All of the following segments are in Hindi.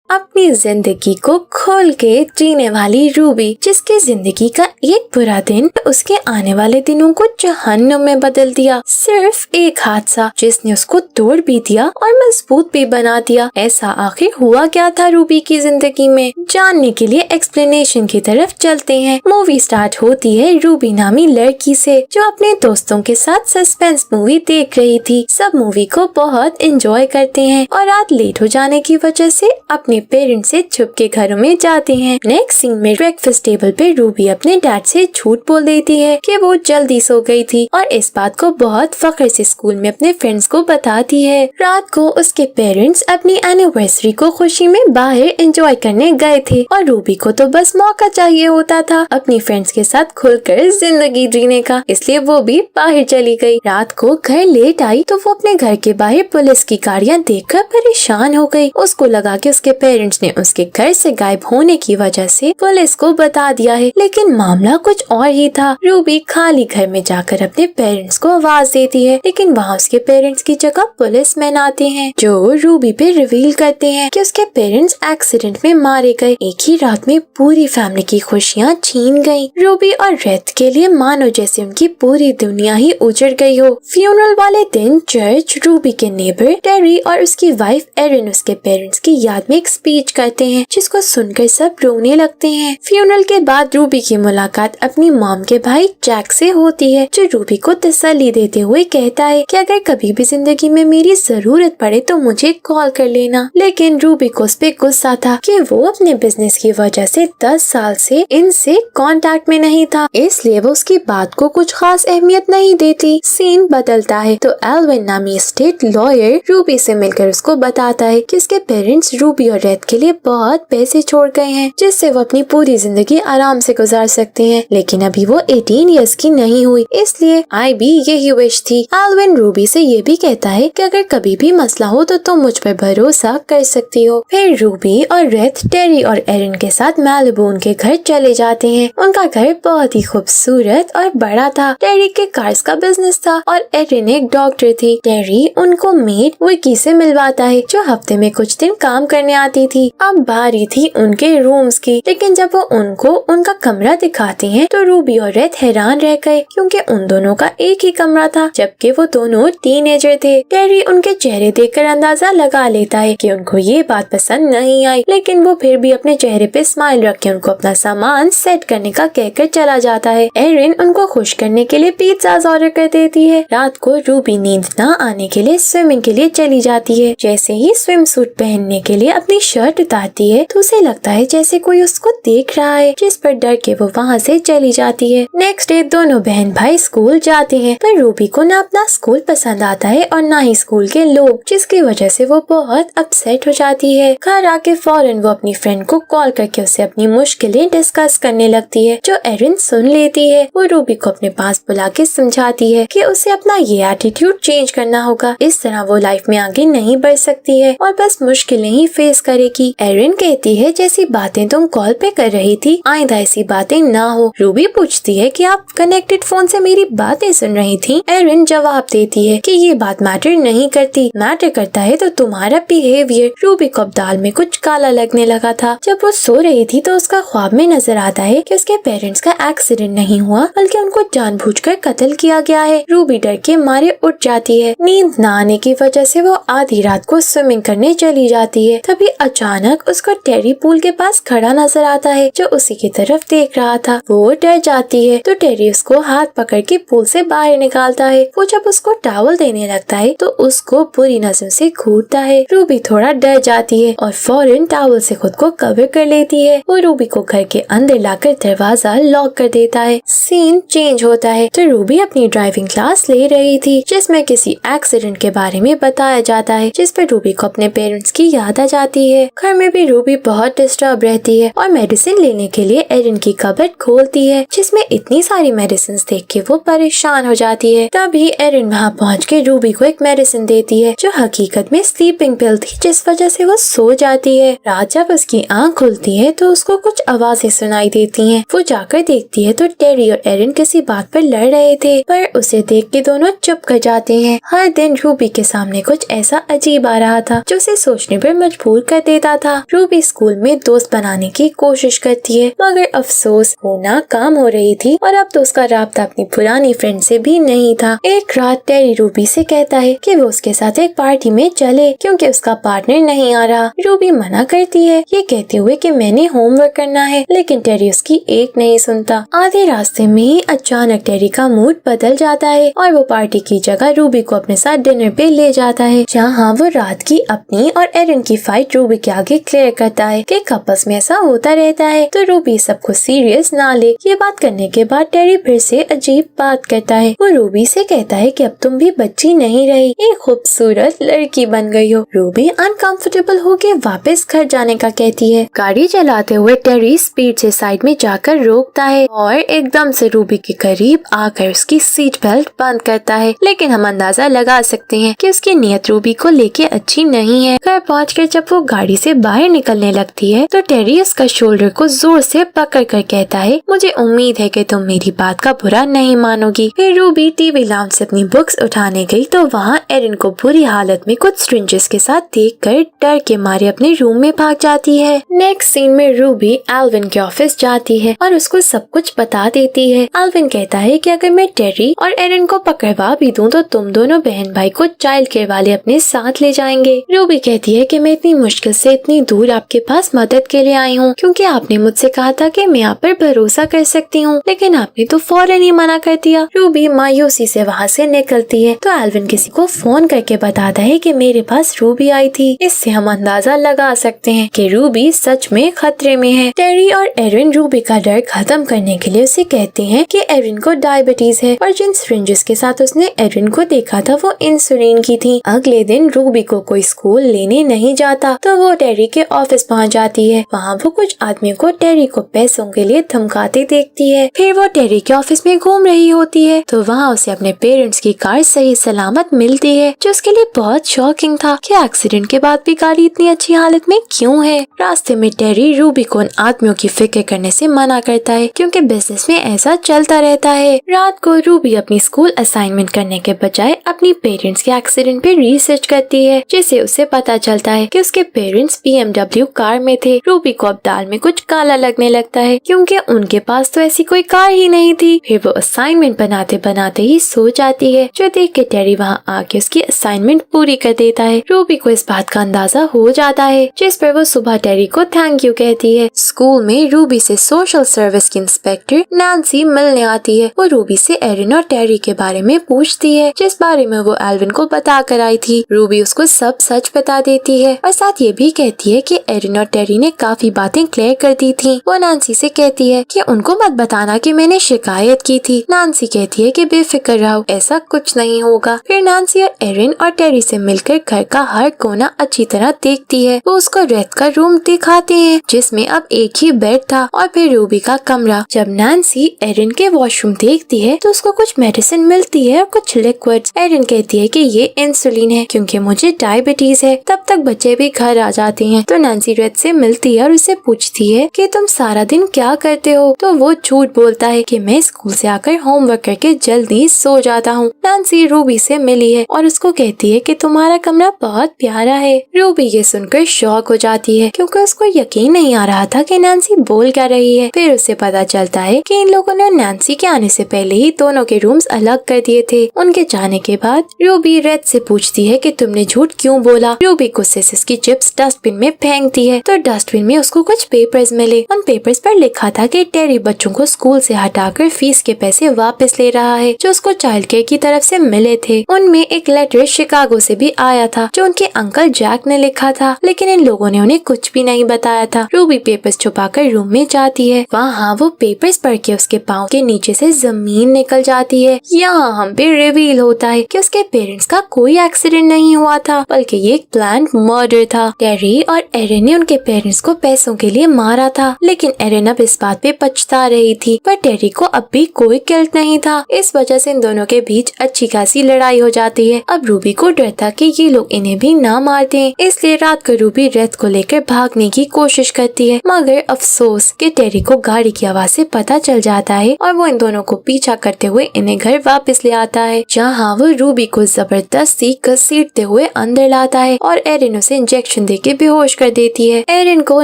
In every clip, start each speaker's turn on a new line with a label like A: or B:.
A: अपनी जिंदगी को खोल के जीने वाली रूबी, जिसकी जिंदगी का एक बुरा दिन उसके आने वाले दिनों को जहन्नुम में बदल दिया। सिर्फ एक हादसा जिसने उसको तोड़ भी दिया और मजबूत भी बना दिया। ऐसा आखिर हुआ क्या था रूबी की जिंदगी में, जानने के लिए एक्सप्लेनेशन की तरफ चलते हैं। मूवी स्टार्ट होती है रूबी नामी लड़की से, जो अपने दोस्तों के साथ सस्पेंस मूवी देख रही थी। सब मूवी को बहुत एंजॉय करते हैं और रात लेट हो जाने की वजह से अपने पेरेंट्स से छुप के घरों में जाते हैं। नेक्स्ट सीन में ब्रेकफास्ट टेबल पे रूबी अपने डैड से झूठ बोल देती है कि वो जल्दी सो गई थी और इस बात को बहुत फख्र से स्कूल में अपने फ्रेंड्स को बताती है। रात को उसके पेरेंट्स अपनी एनिवर्सरी को खुशी में बाहर एंजॉय करने गए थे और रूबी को तो बस मौका चाहिए होता था अपनी फ्रेंड्स के साथ खुलकर जिंदगी जीने का, इसलिए वो भी बाहर चली गई। रात को घर लेट आई तो वो अपने घर के बाहर पुलिस की गाड़ियाँ देखकर परेशान हो गई। उसको लगा कि उसके पेरेंट्स ने उसके घर से गायब होने की वजह से पुलिस को बता दिया है, लेकिन मामला कुछ और ही था। रूबी खाली घर में जाकर अपने पेरेंट्स को आवाज देती है, लेकिन वहाँ उसके पेरेंट्स की जगह पुलिसमैन आते हैं जो रूबी पे रिवील करते हैं कि उसके पेरेंट्स एक्सीडेंट में मारे गए। एक ही रात में पूरी फैमिली की खुशियाँ छीन गयी। रूबी और रेथ के लिए मानो जैसे उनकी पूरी दुनिया ही उजड़ गई हो। फ्यूनरल वाले दिन चर्च रूबी के नेबर टेरी और उसकी वाइफ एरिन उसके पेरेंट्स की याद में एक स्पीच करते हैं, जिसको सुनकर सब रोने लगते हैं। फ्यूनरल के बाद रूबी की मुलाकात अपनी मॉम के भाई जैक से होती है, जो रूबी को तसल्ली देते हुए कहता है कि अगर कभी भी जिंदगी में मेरी जरूरत पड़े तो मुझे कॉल कर लेना। लेकिन रूबी को उस पे गुस्सा था कि वो अपने बिजनेस की वजह से 10 साल से इनसे कांटेक्ट में नहीं था, इसलिए वो उसकी बात को कुछ खास अहमियत नहीं देती। सीन बदलता है तो एल्विन नामी स्टेट लॉयर रूबी से मिलकर उसको बताता है कि उसके पेरेंट्स रूबी और रेथ के लिए बहुत पैसे छोड़ गए हैं, जिससे वो अपनी पूरी जिंदगी आराम से गुजार सकते हैं। लेकिन अभी वो 18 इयर्स की नहीं हुई, इसलिए आई भी यही विश थी। एल्विन रूबी से ये भी कहता है कि अगर कभी भी मसला हो तो तुम मुझ पर भरोसा कर सकती हो। फिर रूबी और रेथ टेरी और एरिन के साथ मैलिबू उनके घर चले जाते हैं। उनका घर बहुत ही खूबसूरत और बड़ा था। टेरी के कार्स का बिजनेस था और एरिन एक डॉक्टर थी। टेरी उनको मेड विकी से मिलवाता है, जो हफ्ते में कुछ दिन काम करने आती थी। अब बारी थी उनके रूम्स की, लेकिन जब वो उनको उनका कमरा दिखाती हैं तो रूबी और रेथ हैरान रह गए, क्योंकि उन दोनों का एक ही कमरा था, जबकि वो दोनों टीनेजर थे। टेरी उनके चेहरे देखकर अंदाजा लगा लेता है कि उनको ये बात पसंद नहीं आई, लेकिन वो फिर भी अपने चेहरे पे स्माइल रख के उनको अपना सामान सेट करने का कहकर चला जाता है। एरिन उनको खुश करने के लिए पिज़्ज़ाज़ ऑर्डर कर देती है। रात को रूबी नींद न आने के लिए स्विमिंग के लिए चली जाती है। जैसे ही स्विम सूट पहनने के लिए अपनी शर्ट उतारती है तो उसे लगता है जैसे कोई उसको देख रहा है, जिस पर डर के वो वहाँ से चली जाती है। नेक्स्ट डे दोनों बहन भाई स्कूल जाते हैं, पर रूबी को ना अपना स्कूल पसंद आता है और ना ही स्कूल के लोग, जिसकी वजह से वो बहुत अपसेट हो जाती है। घर आके फौरन वो अपनी फ्रेंड को कॉल करके उसे अपनी मुश्किलें डिस्कस करने लगती है, जो एरिन सुन लेती है। वो रूबी को अपने पास बुला के समझाती है कि उसे अपना ये एटीट्यूड चेंज करना होगा, इस तरह वो लाइफ में आगे नहीं बढ़ सकती है और बस मुश्किलें ही फेस करेगी। एरिन कहती है जैसी बातें तुम कॉल पे कर रही थी आइंदा ऐसी बातें ना हो। रूबी पूछती है कि आप कनेक्टेड फोन से मेरी बातें सुन रही थी। एरिन जवाब देती है कि ये बात मैटर नहीं करती, मैटर करता है तो तुम्हारा बिहेवियर। रूबी को अब दाल में कुछ काला लगने लगा था। जब वो सो रही थी तो उसका ख्वाब में नजर आता है कि उसके पेरेंट्स का एक्सीडेंट नहीं हुआ, बल्कि उनको जानबूझकर कत्ल किया गया है। रूबी डर के मारे उठ जाती है। नींद न आने की वजह से वो आधी रात को स्विमिंग करने चली जाती है। तभी अचानक उसको टेरी पूल के पास खड़ा नजर आता है, जो उसी की तरफ देख रहा था। वो डर जाती है तो टेरी उसको हाथ पकड़ के पूल से बाहर निकालता है। वो जब उसको टॉवल देने लगता है तो उसको बुरी नजर से घूरता है। रूबी थोड़ा डर जाती है और फौरन टॉवल से खुद को कवर कर लेती है। वो रूबी को घर के अंदर लाकर दरवाजा लॉक कर देता है। सीन चेंज होता है तो रूबी अपनी ड्राइविंग क्लास ले रही थी, जिसमें किसी एक्सीडेंट के बारे में बताया जाता है, जिस पर रूबी को अपने पेरेंट्स की याद आ जाती है। घर में भी रूबी बहुत डिस्टर्ब रहती है और मेडिसिन लेने के लिए एरिन की कबर्ड खोलती है, जिसमें इतनी सारी मेडिसिन देख के वो परेशान हो जाती है। तभी एरिन वहाँ पहुँच के रूबी को एक मेडिसिन देती है, जो हकीकत में स्लीपिंग पिल थी, जिस वजह से वो सो जाती है। रात जब उसकी आँख खुलती है तो उसको कुछ आवाजें सुनाई देती हैं। वो जाकर देखती है तो टेरी और एरिन किसी बात पर लड़ रहे थे, पर उसे देख के दोनों चुप कर जाते हैं। हर दिन रूबी के सामने कुछ ऐसा अजीब आ रहा था जो उसे सोचने पर मजबूर कर कर देता था। रूबी स्कूल में दोस्त बनाने की कोशिश करती है, मगर अफसोस वो नाकाम हो रही थी और अब तो उसका राब्ता अपनी पुरानी फ्रेंड से भी नहीं था। एक रात टेरी रूबी से कहता है कि वो उसके साथ एक पार्टी में चले क्योंकि उसका पार्टनर नहीं आ रहा। रूबी मना करती है, ये कहते हुए कि मैंने होमवर्क करना है, लेकिन टेरी उसकी एक नहीं सुनता। आधे रास्ते में ही अचानक टेरी का मूड बदल जाता है और वो पार्टी की जगह रूबी को अपने साथ डिनर पे ले जाता है, जहाँ वो रात की अपनी और एरन की फाइट रूबी के आगे क्लियर करता है कि कपल्स में ऐसा होता रहता है, तो रूबी सबको सीरियस ना ले। ये बात करने के बाद टेरी फिर से अजीब बात करता है। वो रूबी से कहता है कि अब तुम भी बच्ची नहीं रही, एक खूबसूरत लड़की बन गई हो। रूबी अनकंफर्टेबल होके वापस घर जाने का कहती है। गाड़ी चलाते हुए टेरी स्पीड से साइड में जाकर रोकता है और एकदम से रूबी के करीब आकर उसकी सीट बेल्ट बंद करता है, लेकिन हम अंदाजा लगा सकते हैं कि उसकी नीयत रूबी को लेके अच्छी नहीं है। घर पहुंचकर जब वो गाड़ी से बाहर निकलने लगती है तो टेरी उसका शोल्डर को जोर से पकड़ कर कहता है, मुझे उम्मीद है कि तुम मेरी बात का बुरा नहीं मानोगी। फिर रूबी टीवी लाउंज से अपनी बुक्स उठाने गई तो वहाँ एरन को बुरी हालत में कुछ स्ट्रेंजर्स के साथ देखकर डर के मारे अपने रूम में भाग जाती है। नेक्स्ट सीन में रूबी एल्विन के ऑफिस जाती है और उसको सब कुछ बता देती है। एल्विन कहता है कि अगर मैं टेरी और एरन को पकड़वा भी दूं तो तुम दोनों बहन भाई को चाइल्ड केयर वाले अपने साथ ले जाएंगे। रूबी कहती है कि मैं इतनी मुश्किल से इतनी दूर आपके पास मदद के लिए आई हूँ क्योंकि आपने मुझसे कहा था कि मैं आप पर भरोसा कर सकती हूँ, लेकिन आपने तो फौरन ही मना कर दिया। रूबी मायूसी से वहाँ से निकलती है तो एल्विन किसी को फोन करके बताता है कि मेरे पास रूबी आई थी। इससे हम अंदाजा लगा सकते हैं कि रूबी सच में खतरे में है। टेरी और एरन रूबी का डर खत्म करने के लिए उसे कहते हैं कि एरन को डायबिटीज है और जिन सिरिंजेस के साथ उसने एरन को देखा था वो इंसुलिन की थी। अगले दिन रूबी को कोई स्कूल लेने नहीं जाता तो वो टेरी के ऑफिस पहुंच जाती है। वहाँ वो कुछ आदमियों को टेरी को पैसों के लिए धमकाते देखती है। फिर वो टेरी के ऑफिस में घूम रही होती है तो वहाँ उसे अपने पेरेंट्स की कार सही सलामत मिलती है, जो उसके लिए बहुत शॉकिंग था कि एक्सीडेंट के बाद भी गाड़ी इतनी अच्छी हालत में क्यों है। रास्ते में टेरी रूबी को उन आदमियों की फिक्र करने से मना करता है क्योंकि बिजनेस में ऐसा चलता रहता है। रात को रूबी अपनी स्कूल असाइनमेंट करने के बजाय अपनी पेरेंट्स के एक्सीडेंट पे रिसर्च करती है, जिससे उसे पता चलता है कि उसके पेरेंट्स BMW कार में थे। रूबी को अब दाल में कुछ काला लगने लगता है क्योंकि उनके पास तो ऐसी कोई कार ही नहीं थी। फिर वो असाइनमेंट बनाते बनाते ही सो जाती है, जो देख के टेरी वहाँ आके उसकी असाइनमेंट पूरी कर देता है। रूबी को इस बात का अंदाजा हो जाता है, जिस पर वो सुबह टेरी को थैंक यू कहती है। स्कूल में रूबी से सोशल सर्विस की इंस्पेक्टर नैन्सी मिलने आती है। वो रूबी से एरन और टेरी के बारे में पूछती है, जिस बारे में वो एल्विन को बता कर आई थी। रूबी उसको सब सच बता देती है और साथ ये भी कहती है कि एरन और टेरी ने काफी बातें क्लियर कर दी थी। वो नैन्सी से कहती है कि उनको मत बताना कि मैंने शिकायत की थी। नैन्सी कहती है कि बेफिक्र रहो, ऐसा कुछ नहीं होगा। फिर नैन्सी और एरन और टेरी से मिलकर घर का हर कोना अच्छी तरह देखती है। वो उसको रेत का रूम दिखाते हैं जिसमें अब एक ही बेड था और फिर रूबी का कमरा। जब नैन्सी एरन के वॉशरूम देखती है तो उसको कुछ मेडिसिन मिलती है और कुछ लिक्विड्स। एरन कहती है कि ये इंसुलिन है क्योंकि मुझे डायबिटीज है। तब तक बच्चे भी घर आ जाते हैं तो नैन्सी रेत से मिलती है और उसे पूछती है कि तुम सारा दिन क्या करते हो, तो वो झूठ बोलता है कि मैं स्कूल से आकर होमवर्क करके जल्दी सो जाता हूँ। नैन्सी रूबी से मिली है और उसको कहती है कि तुम्हारा कमरा बहुत प्यारा है। रूबी ये सुनकर शॉक हो जाती है क्योंकि उसको यकीन नहीं आ रहा था कि नैन्सी बोल क्या रही है। फिर उसे पता चलता है कि इन लोगों ने नैन्सी के आने से पहले ही दोनों के रूम्स अलग कर दिए थे। उनके जाने के बाद रूबी रेड से पूछती है कि तुमने झूठ क्यों बोला। रूबी गुस्से से उसकी चिप्स डस्टबिन में फेंकती है तो डस्टबिन में उसको कुछ पेपर्स मिले। उन पेपर्स पर लिखा था कि टेरी बच्चों को स्कूल से हटाकर फीस के पैसे वापस ले रहा है जो उसको चाइल्ड केयर की तरफ से मिले थे। उनमें एक लेटर शिकागो से भी आया था जो उनके अंकल जैक ने लिखा था, लेकिन इन लोगों ने उन्हें कुछ भी नहीं बताया था। रूबी पेपर्स छुपाकर रूम में जाती है। वहाँ वो पेपर्स पढ़ के उसके पाँव के नीचे से जमीन निकल जाती है। यहाँ हम पे रिवील होता है कि उसके पेरेंट्स का कोई एक्सीडेंट नहीं हुआ था बल्कि ये एक प्लान्ड मर्डर था। टेरी और एरन ने उनके पेरेंट्स को पैसों के लिए मारा था, लेकिन एरन अब इस बात पे पछता रही थी, पर टेरी को अब भी कोई गिल्ट नहीं था। इस वजह से इन दोनों के बीच अच्छी खासी लड़ाई हो जाती है। अब रूबी को डर था कि ये लोग इन्हें भी ना मार दें, इसलिए रात को रूबी रेत को लेकर भागने की कोशिश करती है, मगर अफसोस कि टेरी को गाड़ी की आवाज से पता चल जाता है और वो इन दोनों को पीछा करते हुए इन्हें घर वापस ले आता है, जहाँ वो रूबी को जबरदस्ती घसीटते हुए अंदर लाता है और एरन उसे इंजेक्शन देके बेहोश कर देती है। एरिन को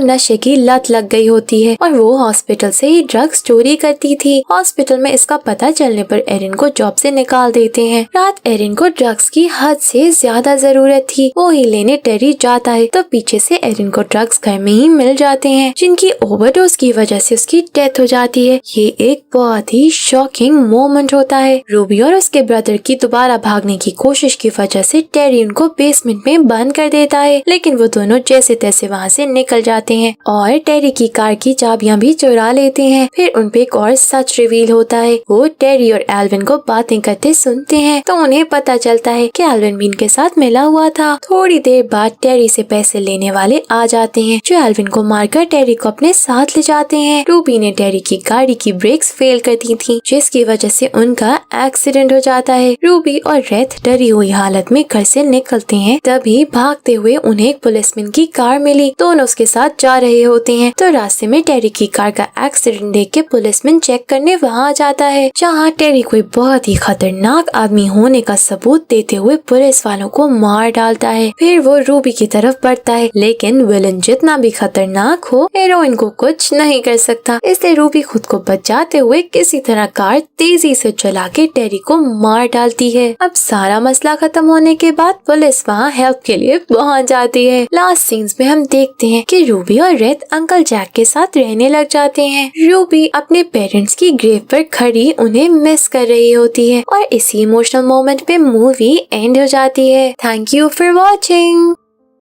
A: नशे की लत लग गई होती है और वो हॉस्पिटल से ही ड्रग्स चोरी करती थी। हॉस्पिटल में इसका पता चलने पर एरिन को जॉब से निकाल देते हैं। रात एरिन को ड्रग्स की हद से ज्यादा जरूरत थी। वो ही लेने टेरी जाता है तो पीछे से एरिन को ड्रग्स घर में ही मिल जाते हैं, जिनकी ओवरडोज की वजह से उसकी डेथ हो जाती है। ये एक बहुत ही शॉकिंग मोमेंट होता है। रूबी और उसके ब्रदर की दोबारा भागने की कोशिश की वजह से टेरी उनको बेसमेंट में बंद कर देता है, लेकिन वो दोनों जैसे तैसे वहाँ से निकल जाते हैं और टेरी की कार की चाबियां भी चुरा लेते हैं। फिर उन पे एक और सच रिवील होता है। वो टेरी और एल्विन को बातें करते सुनते हैं तो उन्हें पता चलता है कि एल्विन भी इनके साथ मिला हुआ था। थोड़ी देर बाद टेरी से पैसे लेने वाले आ जाते हैं जो एल्विन को मारकर टेरी को अपने साथ ले जाते हैं। रूबी ने टेरी की गाड़ी की ब्रेक्स फेल कर दी थी, जिसकी वजह से उनका एक्सीडेंट हो जाता है। रूबी और रेथ डरी हुई हालत में घर से निकलते हैं, तभी भागते हुए उन्हें एक पुलिसमैन की कार मिली। दोनों उसके साथ जा रहे होते हैं तो रास्ते में टेरी की कार का एक्सीडेंट देख के पुलिसमैन चेक करने वहाँ आ जाता है, जहाँ टेरी कोई बहुत ही खतरनाक आदमी होने का सबूत देते हुए पुलिस वालों को मार डालता है। फिर वो रूबी की तरफ बढ़ता है, लेकिन विलन जितना भी खतरनाक हो हीरोइन को कुछ नहीं कर सकता। इसलिए रूबी खुद को बचाते हुए किसी तरह कार तेजी से चला के टेरी को मार डालती है। अब सारा मसला खत्म होने के बाद पुलिस वहाँ हेल्प के लिए पहुँच जाती है। लास्ट सीन्स में हम देखते हैं कि रूबी और रेथ अंकल जैक के साथ रहने लग जाते हैं। रूबी अपने पेरेंट्स की ग्रेव पर खड़ी उन्हें मिस कर रही होती है और इसी इमोशनल मोमेंट पे मूवी एंड हो जाती है। Thank you for watching.